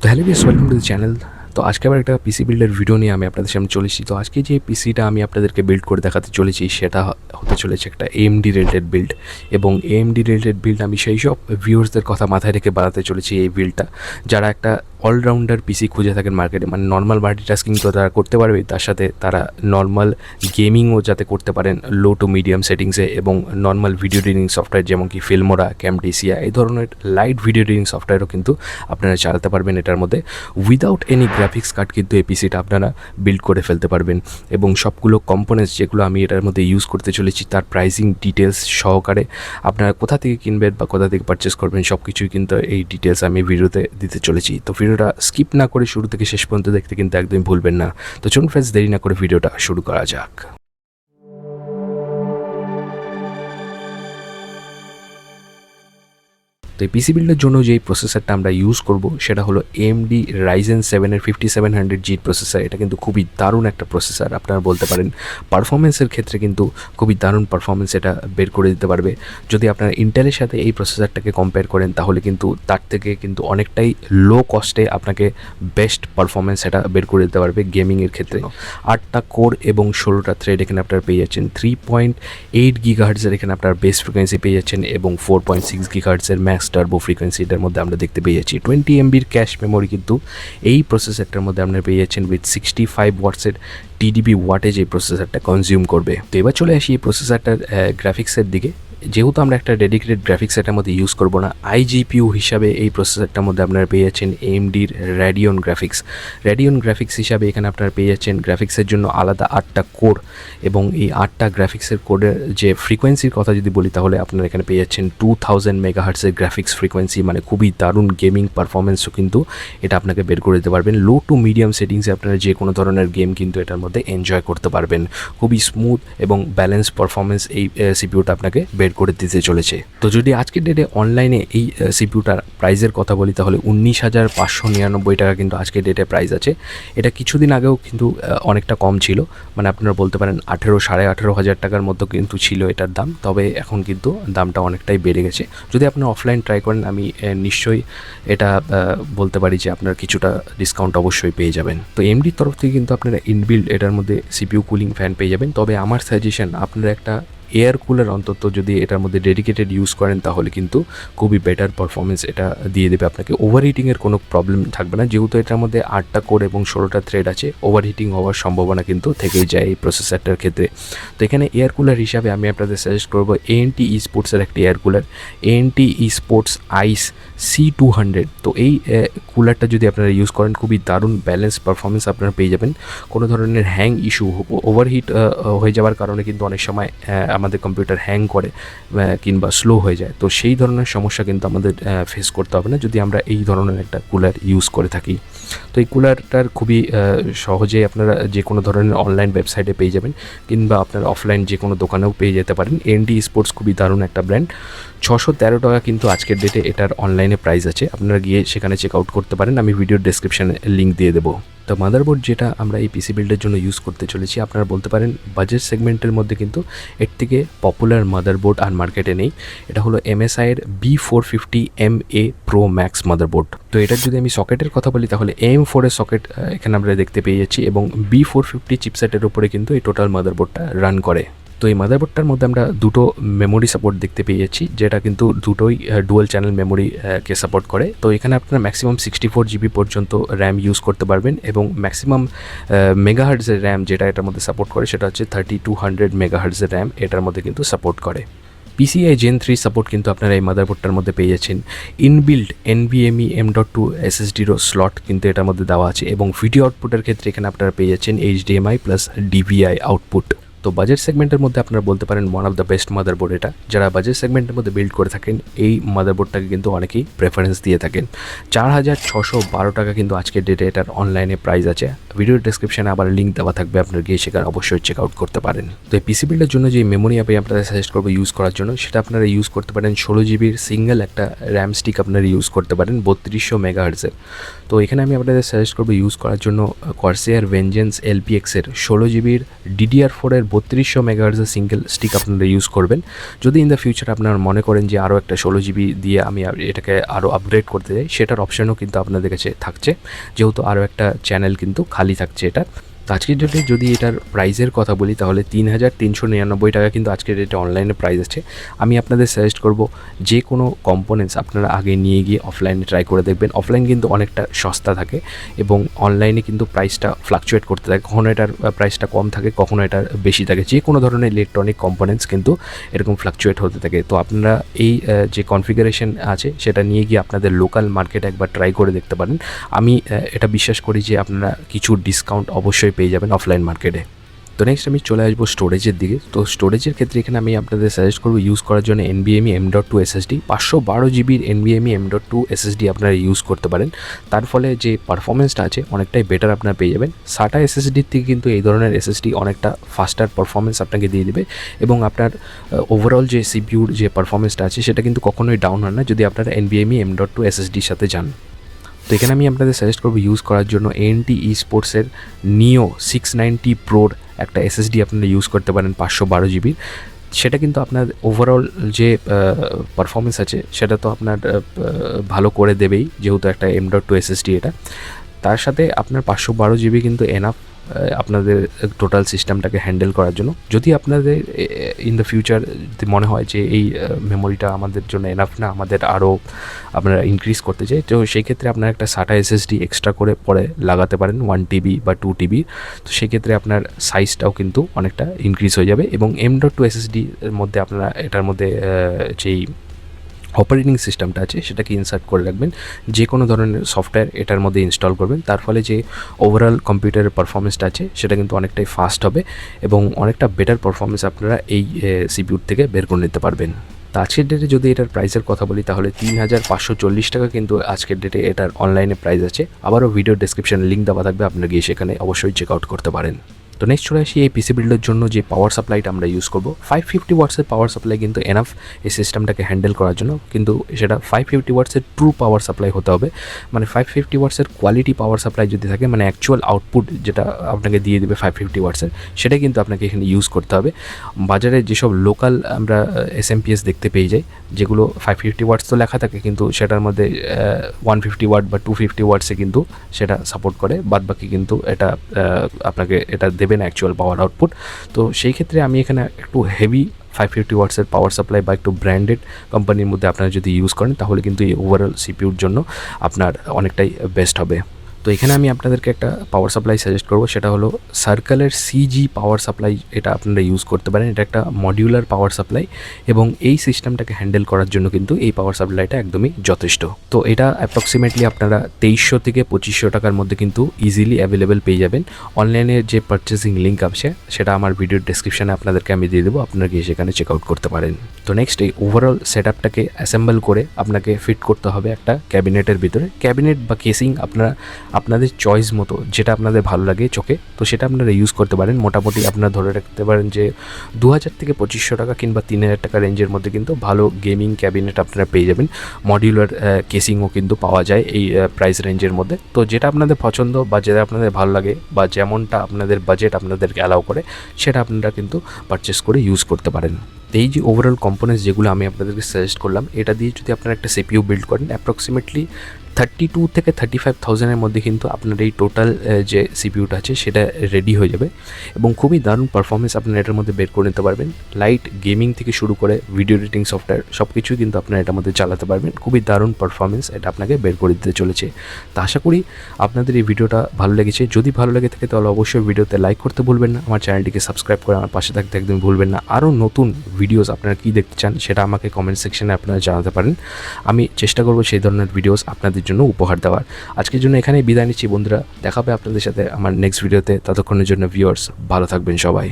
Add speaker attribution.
Speaker 1: তো hello guys, welcome to the channel. তো আজকে আবার একটা পিসি বিল্ডের ভিডিও নিয়ে আমি আপনাদের সামনে চলেছি। তো আজকে যে পিসিটা আমি আপনাদেরকে বিল্ড করে দেখাতে চলেছি সেটা হতে চলেছে একটা AMD রিলেটেড বিল্ড। এবং AMD রিলেটেড বিল্ড আমি সেই সব ভিউয়ার্সদের কথা মাথায় রেখে বানাতে চলেছি এই বিল্ডটা, যারা একটা অলরাউন্ডার পিসি খুঁজে থাকেন মার্কেটে। মানে নর্মাল মাল্টিটাস্কিং তো তারা করতে পারবে, তার সাথে তারা নর্মাল গেমিংও যাতে করতে পারেন লো টু মিডিয়াম সেটিংসে, এবং নর্মাল ভিডিও এডিটিং সফটওয়্যার যেমন কি ফিল্মোরা, ক্যামটেসিয়া এই ধরনের লাইট ভিডিও এডিটিং সফটওয়্যারও কিন্তু আপনারা চালাতে পারবেন এটার মধ্যে। উইদাউট এনি গ্রাফিক্স কার্ড কিন্তু এই পিসিটা আপনারা বিল্ড করে ফেলতে পারবেন। এবং সবগুলো কম্পোনেন্টস যেগুলো আমি এটার মধ্যে ইউজ করতে চলেছি তার প্রাইসিং ডিটেলস সহকারে আপনারা কোথা থেকে কিনবেন বা কোথা থেকে পারচেস করবেন সব কিছুই কিন্তু এই ডিটেলস আমি ভিডিওতে দিতে চলেছি। তো ভিডিওটা স্কিপ না করে শুরু থেকে শেষ পর্যন্ত দেখতে কিন্তু একদমই ভুলবেন না। তো চলুন ফ্রেন্ডস, দেরি না করে ভিডিওটা শুরু করা যাক। তো এই পিসি বিল্ডের জন্য যেই প্রসেসরটা আমরা ইউজ করব সেটা হলো AMD Ryzen 7-এর 5700G প্রসেসর। এটা কিন্তু খুবই দারুণ একটা প্রসেসর, আপনারা বলতে পারেন পারফরমেন্সের ক্ষেত্রে কিন্তু খুবই দারুণ পারফরমেন্স এটা বের করে দিতে পারবে। যদি আপনারা ইন্টেলের সাথে এই প্রসেসরটাকে কম্পেয়ার করেন তাহলে কিন্তু তার থেকে কিন্তু অনেকটাই লো কস্টে আপনাকে বেস্ট পারফরমেন্স এটা বের করে দিতে পারবে গেমিংয়ের ক্ষেত্রে। 8টা কোর এবং 16টা থ্রেড এখানে আপনারা পেয়ে যাচ্ছেন। 3.8 GHz-এর এখানে আপনার বেস ফ্রিকোয়েন্সি পেয়ে যাচ্ছেন এবং 4.6 GHz-এর ম্যাক্স টার্বো ফ্রিকোয়েন্সি এটার মধ্যে আমরা দেখতে পেয়ে যাচ্ছি। 20 MBর ক্যাশ মেমোরি কিন্তু এই প্রসেসরটার মধ্যে আপনারা পেয়ে যাচ্ছেন উইথ 65 ওয়াটসের টিডিবি ওয়াটেজ এই প্রসেসরটা কনজিউম করবে। তো এবার চলে আসি এই প্রসেসরটার গ্রাফিক্সের দিকে। যেহেতু আমরা একটা ডেডিকেটেড গ্রাফিক্স এটার মধ্যে ইউজ করবো না, IGPU হিসাবে এই প্রসেসরটার মধ্যে আপনারা পেয়ে যাচ্ছেন AMDর রেডিয়ন গ্রাফিক্স হিসাবে এখানে আপনারা পেয়ে যাচ্ছেন গ্রাফিক্সের জন্য আলাদা 8টা কোর। এবং এই 8টা গ্রাফিক্সের কোডের যে ফ্রিকোয়েন্সির কথা যদি বলি তাহলে আপনারা এখানে পেয়ে যাচ্ছেন 2000 মেগাহার্টসের গ্রাফিক্স ফ্রিকোয়েন্সি। মানে খুবই দারুণ গেমিং পারফরমেন্সও কিন্তু এটা আপনাকে বের করে দিতে পারবেন। লো টু মিডিয়াম সেটিংসে আপনারা যে কোনো ধরনের গেম কিন্তু এটার মধ্যে এনজয় করতে পারবেন। খুবই স্মুথ এবং ব্যালেন্স পারফরমেন্স এই সিপিইউটা আপনাকে বের করে দিতে চলেছে। তো যদি আজকের ডেটে অনলাইনে এই সিপিইউটার প্রাইসের কথা বলি তাহলে 19,599 টাকা কিন্তু আজকের ডেটে প্রাইস আছে। এটা কিছুদিন আগেও কিন্তু অনেকটা কম ছিল, মানে আপনারা বলতে পারেন 18,500 টাকার মতো কিন্তু ছিল এটার দাম। তবে এখন কিন্তু দামটা অনেকটাই বেড়ে গেছে। যদি আপনারা অফলাইন ট্রাই করেন আমি নিশ্চয়ই এটা বলতে পারি যে আপনার কিছুটা ডিসকাউন্ট অবশ্যই পেয়ে যাবেন। তো AMDর তরফ থেকে কিন্তু আপনারা ইনবিল্ড এটার মধ্যে CPU কুলিং ফ্যান পেয়ে যাবেন। তবে আমার সাজেশন আপনারা একটা এয়ার কুলার অন্তত যদি এটার মধ্যে ডেডিকেটেড ইউজ করেন তাহলে কিন্তু খুবই বেটার পারফরমেন্স এটা দিয়ে দেবে আপনাকে। ওভারহিটিংয়ের কোনো প্রবলেম থাকবে না, যেহেতু এটার মধ্যে 8টা কোর এবং 16টা থ্রেড আছে। ওভারহিটিং হওয়ার সম্ভাবনা কিন্তু থেকেই যায় এই প্রসেসরটার ক্ষেত্রে। তো এখানে এয়ার কুলার হিসাবে আমি আপনাদের সাজেস্ট করবো ANT eSports-এর একটা air cooler, ANT eSports Ice C200। তো এই কুলারটা যদি আপনারা ইউজ করেন খুবই দারুণ ব্যালেন্স পারফরমেন্স আপনারা পেয়ে যাবেন। কোনো ধরনের হ্যাং ইস্যু, ওভারহিট হয়ে যাওয়ার কারণে কিন্তু অনেক সময় আমাদের কম্পিউটার হ্যাং করে কিংবা স্লো হয়ে যায়। তো সেই ধরনের সমস্যা কিন্তু আমাদের ফেস করতে হবে না যদি আমরা এই ধরনের একটা কুলার ইউজ করে থাকি। তো এই কুলারটার খুবই সহজেই আপনারা যে কোনো ধরনের অনলাইন ওয়েবসাইটে পেয়ে যাবেন কিংবা আপনারা অফলাইন যে কোনো দোকানেও পেয়ে যেতে পারেন। AMD eSports খুবই দারুণ একটা ব্র্যান্ড। 613 টাকা কিন্তু আজকের ডেটে এটার অনলাইনে প্রাইস আছে, আপনারা গিয়ে সেখানে চেক আউট করতে পারেন। আমি ভিডিওর ডেসক্রিপশানে লিঙ্ক দিয়ে দেবো। তো মাদারবোর্ড যেটা আমরা এই পিসি বিল্ডের জন্য ইউজ করতে চলেছি, আপনারা বলতে পারেন বাজেট সেগমেন্টের মধ্যে কিন্তু এর থেকে পপুলার মাদারবোর্ড আর মার্কেটে নেই। এটা হলো MSI-এর B450MA Pro Max মাদারবোর্ড। তো এটার যদি আমি সকেটের কথা বলি তাহলে AM4-এর সকেট এখানে আমরা দেখতে পেয়ে যাচ্ছি এবং B450 চিপসেটের উপরে কিন্তু এই টোটাল মাদারবোর্ডটা রান করে। তো এই মাদারবোর্ডটার মধ্যে আমরা দুটো মেমোরি সাপোর্ট দেখতে পেয়ে যাচ্ছি, যেটা কিন্তু দুটোই ডুয়াল চ্যানেল মেমোরিকে সাপোর্ট করে। তো এখানে আপনারা ম্যাক্সিমাম 64 GB পর্যন্ত র্যাম ইউজ করতে পারবেন এবং ম্যাক্সিমাম মেগাহার্টজের র্যাম যেটা এটার মধ্যে সাপোর্ট করে সেটা হচ্ছে 3200 মেগাহার্টজের র্যাম এটার মধ্যে কিন্তু সাপোর্ট করে। PCI Gen 3 সাপোর্ট কিন্তু আপনারা এই মাদারবোর্ডটার মধ্যে পেয়ে যাচ্ছেন। ইনবিল্ড NVMe M.2 SSD-র স্লট কিন্তু এটার মধ্যে দেওয়া আছে এবং ভিডিও আউটপুটের ক্ষেত্রে এখানে আপনারা পেয়ে যাচ্ছেন HDMI প্লাস DVI আউটপুট। তো বাজেট সেগমেন্টের মধ্যে আপনারা বলতে পারেন one of the best motherboard এটা। যারা বাজেট সেগমেন্টের মধ্যে বিল্ড করে থাকেন এই মাদারবোর্ডটাকে কিন্তু অনেকেই প্রেফারেন্স দিয়ে থাকেন। 4,612 টাকা কিন্তু আজকের ডেটে এটার অনলাইনে প্রাইস আছে। ভিডিওর ডেসক্রিপশানে আবার লিঙ্ক দেওয়া থাকবে, আপনারা গিয়ে সেখানে অবশ্যই চেক আউট করতে পারেন। তো এই পিসি বিল্ডের জন্য যে মেমোরি আমি আপনাদের সাজেস্ট করবো ইউজ করার জন্য, সেটা আপনারা ইউজ করতে পারেন 16 GB সিঙ্গেল একটা র্যাম স্টিক আপনারা ইউজ করতে পারেন 3200 মেগাহার্টজের। তো তো এখানে আমি আপনাদের সাজেস্ট করবো ইউজ করার জন্য কর্সেয়ার ভেঞ্জেন্স এলপিএক্সের 16 জিবির DDR4-এর 3200 মেগাহার্জের সিঙ্গেল স্টিক আপনারা ইউজ করবেন। যদি ইন দ্য ফিউচার আপনারা মনে করেন যে আরও একটা 16 জিবি দিয়ে আমি এটাকে আরও আপগ্রেড করতে চাই, সেটার অপশানও কিন্তু আপনাদের কাছে থাকছে, যেহেতু আরও একটা চ্যানেল কিন্তু খালি থাকছে এটা। তো আজকের ডেটে যদি এটার প্রাইসের কথা বলি তাহলে 3399 টাকা কিন্তু আজকের ডেটে অনলাইনে প্রাইস আছে। আমি আপনাদের সাজেস্ট করব যে কোনো কম্পোনেন্টস আপনারা আগে নিয়ে গিয়ে অফলাইনে ট্রাই করে দেখবেন। অফলাইন কিন্তু অনেকটা সস্তা থাকে এবং অনলাইনে কিন্তু প্রাইসটা ফ্লাকচুয়েট করতে থাকে, কখনো এটার প্রাইসটা কম থাকে, কখনো এটার বেশি থাকে। যে কোনো ধরনের ইলেকট্রনিক কম্পোনেন্টস কিন্তু এরকম ফ্লাকচুয়েট হতে থাকে। তো আপনারা এই যে কনফিগারেশন আছে সেটা নিয়ে গিয়ে আপনাদের লোকাল মার্কেটে একবার ট্রাই করে দেখতে পারেন। আমি এটা বিশ্বাস করি যে আপনারা কিছু ডিসকাউন্ট অবশ্যই পেয়ে যাবেন অফলাইন মার্কেটে। তো নেক্সট আমি চলে আসবো স্টোরেজের দিকে। তো স্টোরেজের ক্ষেত্রে এখানে আমি আপনাদের সাজেস্ট করবো ইউজ করার জন্য NVMe M.2 SSD 512 জিবির NVMe M.2 SSD আপনারা ইউজ করতে পারেন। তার ফলে যে পারফরমেন্সটা আছে অনেকটাই বেটার আপনারা পেয়ে যাবেন। SATA SSDর থেকে কিন্তু এই ধরনের SSD অনেকটা ফাস্টার পারফরমেন্স আপনাকে দিয়ে দেবে এবং আপনার ওভারঅল যে সিপিইউর যে পারফরমেন্সটা আছে সেটা কিন্তু কখনোই ডাউন হয় না যদি আপনারা NVMe M.2 SSDর সাথে যান। তো এখানে আমি আপনাদের সাজেস্ট করবো ইউজ করার জন্য AMD eSports-এর Neo 690 Pro একটা SSD আপনারা ইউজ করতে পারেন 512 জিবির। সেটা কিন্তু আপনার ওভারঅল যে পারফরমেন্স আছে সেটা তো আপনার ভালো করে দেবেই, যেহেতু একটা M.2 SSD এটা। তার সাথে আপনার 512 জিবি কিন্তু এনাফ আপনাদের টোটাল সিস্টেমটাকে হ্যান্ডেল করার জন্য। যদি আপনাদের ইন দ্য ফিউচার যদি মনে হয় যে এই মেমোরিটা আমাদের জন্য এনাফ না, আমাদের আরও আপনারা ইনক্রিজ করতে চাই, তো সেই ক্ষেত্রে আপনারা একটা SATA SSD এক্সট্রা করে পরে লাগাতে পারেন 1 TB বা 2 TB। তো সেক্ষেত্রে আপনার সাইজটাও কিন্তু অনেকটা ইনক্রিজ হয়ে যাবে এবং M.2 SSD এর মধ্যে আপনারা এটার মধ্যে যেই অপারেটিং সিস্টেমটা আছে সেটাকে ইনসার্ট করে রাখবেন। যে কোনো ধরনের সফটওয়্যার এটার মধ্যে ইনস্টল করবেন, তার ফলে যে ওভারঅল কম্পিউটারের পারফরমেন্সটা আছে সেটা কিন্তু অনেকটাই ফাস্ট হবে এবং অনেকটা বেটার পারফরমেন্স আপনারা এই সিপিইউর থেকে বের করে নিতে পারবেন। তো আজকের ডেটে যদি এটার প্রাইসের কথা বলি তাহলে 3540 টাকা কিন্তু আজকের ডেটে এটার অনলাইনে প্রাইস আছে। আবারও ভিডিও ডেসক্রিপশানে লিঙ্ক দেওয়া থাকবে, আপনারা গিয়ে সেখানে অবশ্যই চেক আউট করতে পারেন। তো নেক্সট চলে আসি এই পিসি বিল্ডের জন্য যে পাওয়ার সাপ্লাইটা আমরা ইউজ করব। 550 ওয়াটসের পাওয়ার সাপ্লাই কিন্তু এনাফ এই সিস্টেমটাকে হ্যান্ডেল করার জন্য, কিন্তু সেটা 550 ওয়াটসের ট্রু পাওয়ার সাপ্লাই হতে হবে। মানে 550 ওয়াটসের কোয়ালিটি পাওয়ার সাপ্লাই যদি থাকে, মানে অ্যাকচুয়াল আউটপুট যেটা আপনাকে দিয়ে দেবে 550 ওয়াটসের, সেটাই কিন্তু আপনাকে এখানে ইউজ করতে হবে। বাজারে যেসব লোকাল আমরা SMPS দেখতে পেয়ে যাই, যেগুলো 550 ওয়াটস তো লেখা থাকে কিন্তু সেটার মধ্যে 150 ওয়াট বা 250 ওয়াটসে কিন্তু সেটা সাপোর্ট করে, বাদ বাকি কিন্তু এটা আপনাকে এটা দেবে না অ্যাকচুয়াল পাওয়ার আউটপুট। তো সেই ক্ষেত্রে আমি এখানে একটু হেভি 550 ওয়াটসের পাওয়ার সাপ্লাই বা একটু ব্র্যান্ডেড কোম্পানির মধ্যে আপনারা যদি ইউজ করেন তাহলে কিন্তু এই ওভারঅল সিপিইউর জন্য আপনার অনেকটাই বেস্ট হবে। তো এখানে আমি আপনাদেরকে একটা পাওয়ার সাপ্লাই সাজেস্ট করবো, সেটা হলো সার্কেলের CG পাওয়ার সাপ্লাই। এটা আপনারা ইউজ করতে পারেন। এটা একটা মডিউলার পাওয়ার সাপ্লাই এবং এই সিস্টেমটাকে হ্যান্ডেল করার জন্য কিন্তু এই পাওয়ার সাপ্লাইটা একদমই যথেষ্ট। তো এটা অ্যাপ্রক্সিমেটলি আপনারা 2300 থেকে 2500 টাকার মধ্যে কিন্তু ইজিলি অ্যাভেলেবেল পেয়ে যাবেন। অনলাইনে যে পারচেসিং লিঙ্ক আছে সেটা আমার ভিডিওর ডেসক্রিপশানে আপনাদেরকে আমি দিয়ে দেবো, আপনারা গিয়ে সেখানে চেক আউট করতে পারেন। তো নেক্সট এই ওভারঅল সেট আপটাকে অ্যাসেম্বল করে আপনাকে ফিট করতে হবে একটা ক্যাবিনেটের ভিতরে। ক্যাবিনেট বা কেসিং আপনাদের চয়েস মতো যেটা আপনাদের ভালো লাগে চোখে, তো সেটা আপনারা ইউজ করতে পারেন। মোটামুটি আপনারা ধরে রাখতে পারেন যে 2000 থেকে 2500 টাকা কিংবা 3000 টাকা রেঞ্জের মধ্যে কিন্তু ভালো গেমিং ক্যাবিনেট আপনারা পেয়ে যাবেন। মডিউলার কেসিংও কিন্তু পাওয়া যায় এই প্রাইস রেঞ্জের মধ্যে। তো যেটা আপনাদের পছন্দ বা যেটা আপনাদের ভালো লাগে বা যেমনটা আপনাদের বাজেট আপনাদেরকে অ্যালাউ করে সেটা আপনারা কিন্তু পারচেস করে ইউজ করতে পারেন। এই যে ওভারঅল কম্পোনেন্টস যেগুলো আমি আপনাদেরকে সাজেস্ট করলাম, এটা দিয়ে যদি আপনারা একটা CPU বিল্ড করেন অ্যাপ্রক্সিমেটলি 32 থেকে 35,000-এর মধ্যে কিন্তু আপনার এই টোটাল যে সিপিইউটা আছে সেটা রেডি হয়ে যাবে এবং খুবই দারুণ পারফরমেন্স আপনারা এটার মধ্যে বের করে নিতে পারবেন। লাইট গেমিং থেকে শুরু করে ভিডিও এডিটিং সফটওয়্যার সব কিছুই কিন্তু আপনারা এটার মধ্যে চালাতে পারবেন। খুবই দারুণ পারফরমেন্স এটা আপনাকে বের করে দিতে চলেছে। তো আশা করি আপনাদের এই ভিডিওটা ভালো লেগেছে। যদি ভালো লেগে থাকে তাহলে অবশ্যই ভিডিওতে লাইক করতে ভুলবেন না, আমার চ্যানেলটিকে সাবস্ক্রাইব করে আমার পাশে থাকতে একদম ভুলবেন না। আরও নতুন ভিডিওস আপনারা কী দেখতে চান সেটা আমাকে কমেন্ট সেকশনে আপনারা জানাতে পারেন। আমি চেষ্টা করবো সেই ধরনের ভিডিওস আপনাদের জন্য উপহার দেওয়ার। আজকের জন্য এখানেই বিদায় নিচ্ছি বন্ধুরা, দেখাবে আপনাদের সাথে আমার নেক্সট ভিডিওতে। ততক্ষণের জন্য ভিউয়ার্স ভালো থাকবেন সবাই।